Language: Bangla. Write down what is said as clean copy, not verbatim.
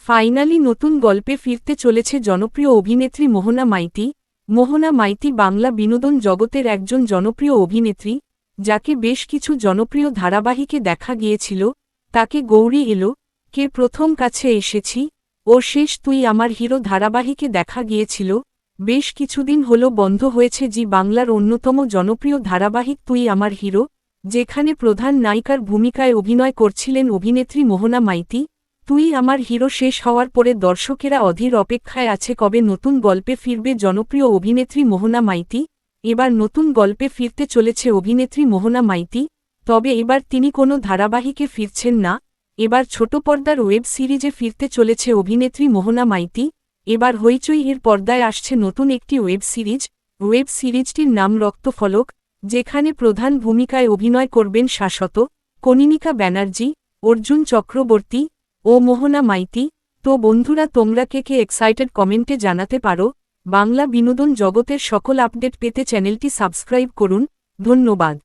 ফাইনালি নতুন গল্পে ফিরতে চলেছে জনপ্রিয় অভিনেত্রী মোহনা মাইতি। মোহনা মাইতি বাংলা বিনোদন জগতের একজন জনপ্রিয় অভিনেত্রী, যাকে বেশ কিছু জনপ্রিয় ধারাবাহিকে দেখা গিয়েছিল। তাকে গৌরী এলো কে প্রথম কাছে এসেছি ও শেষ তুই আমার হিরো ধারাবাহিকে দেখা গিয়েছিল। বেশ কিছুদিন হল বন্ধ হয়েছে জি বাংলার অন্যতম জনপ্রিয় ধারাবাহিক তুই আমার হিরো, যেখানে প্রধান নায়িকার ভূমিকায় অভিনয় করছিলেন অভিনেত্রী মোহনা মাইতি। তুই আমার হিরো শেষ হওয়ার পরে দর্শকেরা অধীর অপেক্ষায় আছে কবে নতুন গল্পে ফিরবে জনপ্রিয় অভিনেত্রী মোহনা মাইতি। এবার নতুন গল্পে ফিরতে চলেছে অভিনেত্রী মোহনা মাইতি, তবে এবার তিনি কোনো ধারাবাহিকে ফিরছেন না। এবার ছোট পর্দার ওয়েব সিরিজে ফিরতে চলেছে অভিনেত্রী মোহনা মাইতি। এবার হইচই এর পর্দায় আসছে নতুন একটি ওয়েব সিরিজটির নাম রক্তফলক, যেখানে প্রধান ভূমিকায় অভিনয় করবেন শাশ্বত, কনিনিকা ব্যানার্জি, অর্জুন চক্রবর্তী ও মোহনা মাইতি। তো বন্ধুরা, তোমরা কে এক্সাইটেড কমেন্টে জানাতে পারো। বাংলা বিনোদন জগতের সকল আপডেট পেতে চ্যানেলটি সাবস্ক্রাইব করুন। ধন্যবাদ।